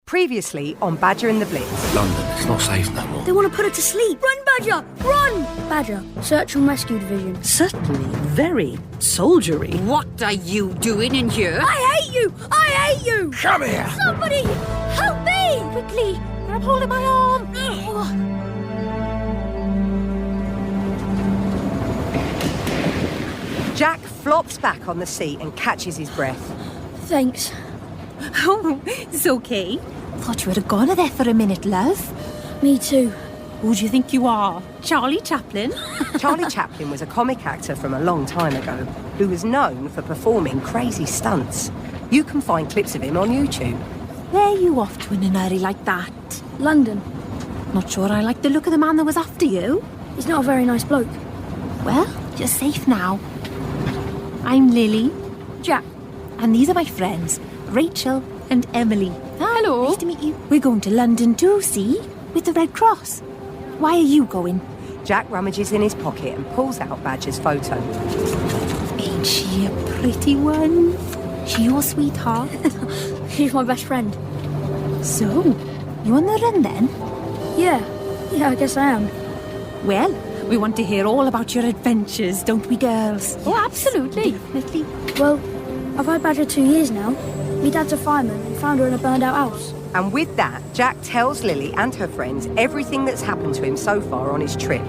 Previously on Badger and the Blitz. London, it's not safe no more. They want to put her to sleep. Run, Badger! Run! Badger, search and rescue division. Certainly very soldiery. What are you doing in here? I hate you! I hate you! Come here! Somebody, help me! Quickly, grab hold of my arm. Jack flops back on the seat and catches his breath. Thanks. Oh, it's okay. Thought you had gone there for a minute, love. Me too. Who do you think you are? Charlie Chaplin? Charlie Chaplin was a comic actor from a long time ago who was known for performing crazy stunts. You can find clips of him on YouTube. Where are you off to in a hurry like that? London. Not sure I like the look of the man that was after you. He's not a very nice bloke. Well, you're safe now. I'm Lily. Jack. And these are my friends, Rachel and Emily. Hello. Nice to meet you. We're going to London too, see? With the Red Cross. Why are you going? Jack rummages in his pocket and pulls out Badger's photo. Ain't she a pretty one? She your sweetheart? She's my best friend. So, you on the run then? Yeah, I guess I am. Well, we want to hear all about your adventures, don't we, girls? Oh, absolutely. Definitely. Well, I've had Badger 2 years now. My dad's a fireman and found her in a burned-out house. And with that, Jack tells Lily and her friends everything that's happened to him so far on his trip.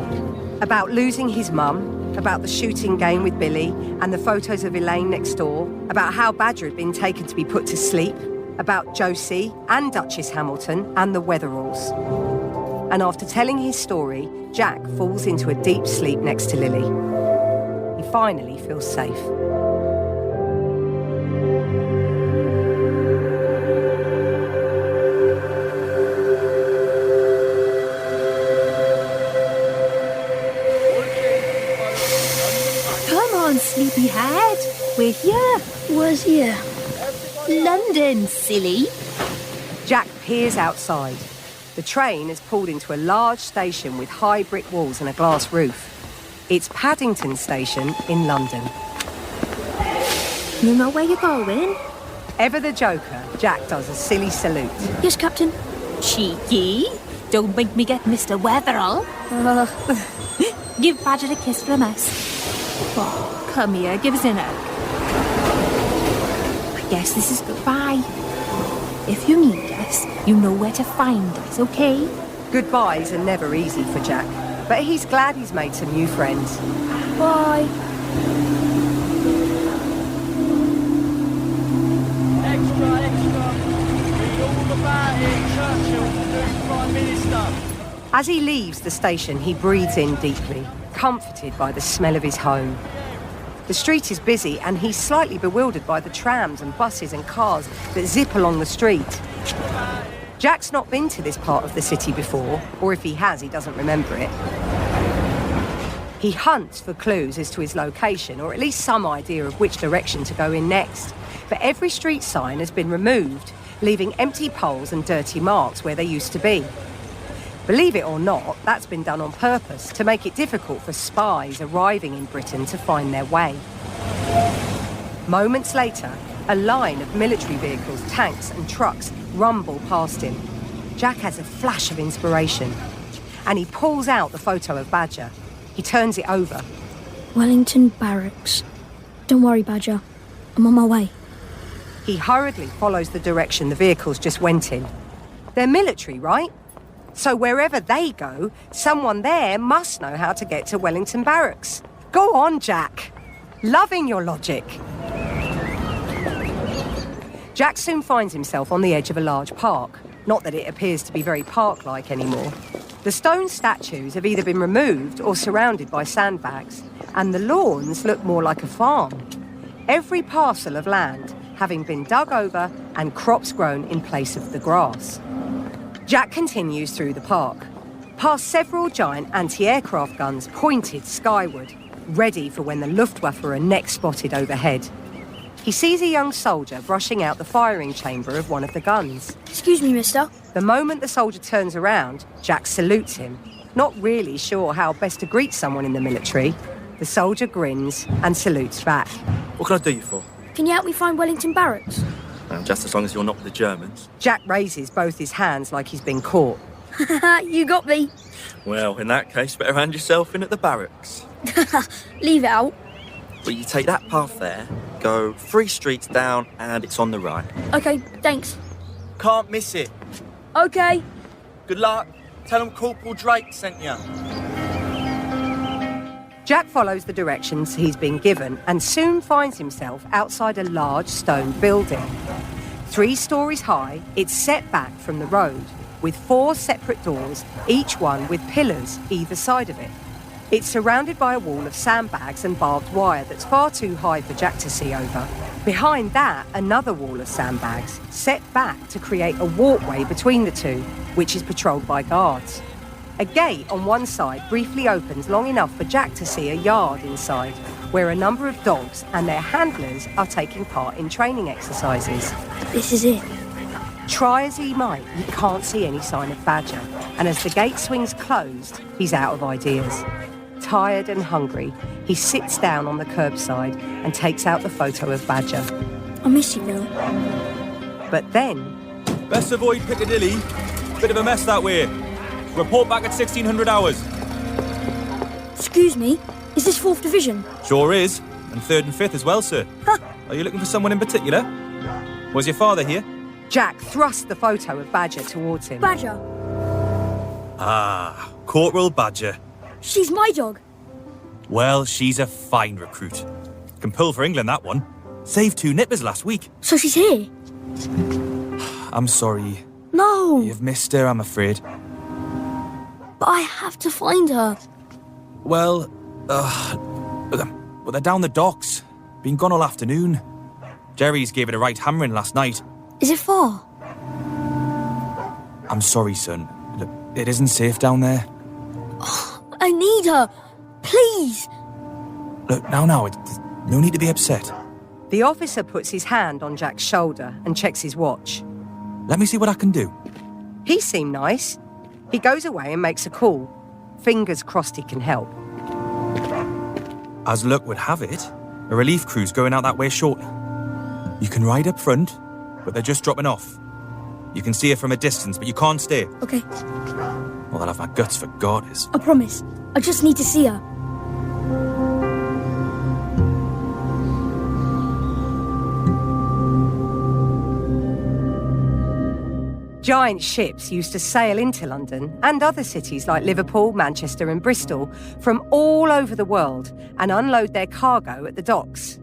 About losing his mum, about the shooting game with Billy, and the photos of Elaine next door, about how Badger had been taken to be put to sleep, about Josie and Duchess Hamilton and the Wetheralls. And after telling his story, Jack falls into a deep sleep next to Lily. He finally feels safe. Come on, sleepyhead. We're here. Where's here? London, silly. Jack peers outside. The train has pulled into a large station with high brick walls and a glass roof. It's Paddington Station in London. You know where you're going? Ever the Joker, Jack does a silly salute. Yes, Captain. Cheeky. Don't make me get Mr. Wetherall. Give Badger a kiss from us. Oh, come here, give us an hug. I guess this is goodbye. If you need us, you know where to find us, okay? Goodbyes are never easy for Jack, but he's glad he's made some new friends. Bye. Extra. Read all about it, Churchill, the new Prime Minister. As he leaves the station, he breathes in deeply, comforted by the smell of his home. The street is busy and he's slightly bewildered by the trams and buses and cars that zip along the street. Jack's not been to this part of the city before, or if he has, he doesn't remember it. He hunts for clues as to his location, or at least some idea of which direction to go in next. But every street sign has been removed, leaving empty poles and dirty marks where they used to be. Believe it or not, that's been done on purpose to make it difficult for spies arriving in Britain to find their way. Moments later, a line of military vehicles, tanks and trucks rumble past him. Jack has a flash of inspiration and he pulls out the photo of Badger. He turns it over. Wellington Barracks. Don't worry, Badger. I'm on my way. He hurriedly follows the direction the vehicles just went in. They're military, right? So wherever they go, someone there must know how to get to Wellington Barracks. Go on, Jack. Loving your logic. Jack soon finds himself on the edge of a large park. Not that it appears to be very park-like anymore. The stone statues have either been removed or surrounded by sandbags, and the lawns look more like a farm. Every parcel of land having been dug over and crops grown in place of the grass. Jack continues through the park, past several giant anti-aircraft guns pointed skyward, ready for when the Luftwaffe are next spotted overhead. He sees a young soldier brushing out the firing chamber of one of the guns. Excuse me, mister. The moment the soldier turns around, Jack salutes him, not really sure how best to greet someone in the military. The soldier grins and salutes back. What can I do you for? Can you help me find Wellington Barracks? Just as long as you're not with the Germans. Jack raises both his hands like he's been caught. You got me. Well, in that case, better hand yourself in at the barracks. Leave it out. Well, you take that path there, go 3 streets down, and it's on the right. Okay, thanks. Can't miss it. Okay. Good luck. Tell them Corporal Drake sent you. Jack follows the directions he's been given and soon finds himself outside a large stone building. 3 stories high, it's set back from the road, with 4 separate doors, each one with pillars either side of it. It's surrounded by a wall of sandbags and barbed wire that's far too high for Jack to see over. Behind that, another wall of sandbags, set back to create a walkway between the two, which is patrolled by guards. A gate on one side briefly opens long enough for Jack to see a yard inside, where a number of dogs and their handlers are taking part in training exercises. This is it. Try as he might, he can't see any sign of Badger, and as the gate swings closed, he's out of ideas. Tired and hungry, he sits down on the curbside and takes out the photo of Badger. I miss you, Bill. But then... Best avoid Piccadilly. Bit of a mess that way. Report back at 1600 hours. Excuse me, is this 4th Division? Sure is. And 3rd and 5th as well, sir. Huh. Are you looking for someone in particular? Was your father here? Jack thrusts the photo of Badger towards him. Badger. Ah, Corporal Badger. She's my dog. Well, she's a fine recruit. Can pull for England, that one. Saved 2 nippers last week. So she's here? I'm sorry. No. You've missed her, I'm afraid. But I have to find her. Well, they're down the docks. Been gone all afternoon. Jerry's gave it a right hammering last night. Is it far? I'm sorry, son. It isn't safe down there. I need her. Please. Look, now, there's no need to be upset. The officer puts his hand on Jack's shoulder and checks his watch. Let me see what I can do. He seemed nice. He goes away and makes a call. Fingers crossed he can help. As luck would have it, a relief crew's going out that way shortly. You can ride up front, but they're just dropping off. You can see her from a distance, but you can't stay. Okay. Well, I'll have my guts for garters. I promise. I just need to see her. Giant ships used to sail into London and other cities like Liverpool, Manchester and Bristol from all over the world and unload their cargo at the docks.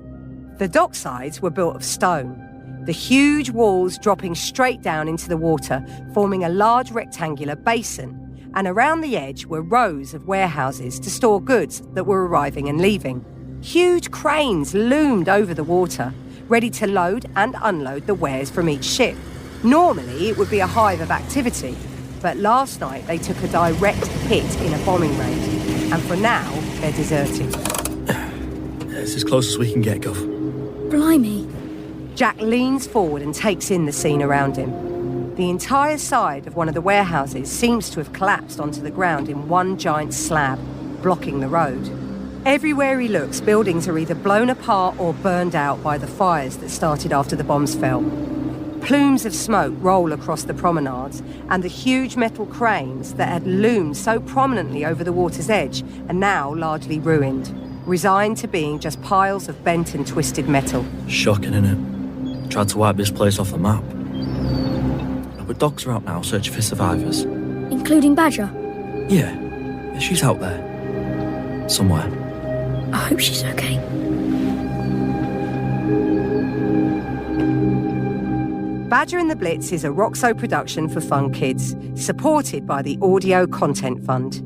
The docksides were built of stone, the huge walls dropping straight down into the water, forming a large rectangular basin, and around the edge were rows of warehouses to store goods that were arriving and leaving. Huge cranes loomed over the water, ready to load and unload the wares from each ship. Normally, it would be a hive of activity, but last night they took a direct hit in a bombing raid, and for now, they're deserting. It's as close as we can get, Gov. Blimey. Jack leans forward and takes in the scene around him. The entire side of one of the warehouses seems to have collapsed onto the ground in one giant slab, blocking the road. Everywhere he looks, buildings are either blown apart or burned out by the fires that started after the bombs fell. Plumes of smoke roll across the promenades, and the huge metal cranes that had loomed so prominently over the water's edge are now largely ruined, resigned to being just piles of bent and twisted metal. Shocking, innit? Tried to wipe this place off the map. But dogs are out now searching for survivors. Including Badger? Yeah, she's out there. Somewhere. I hope she's okay. Badger and the Blitz is a Roxo production for fun kids, supported by the Audio Content Fund.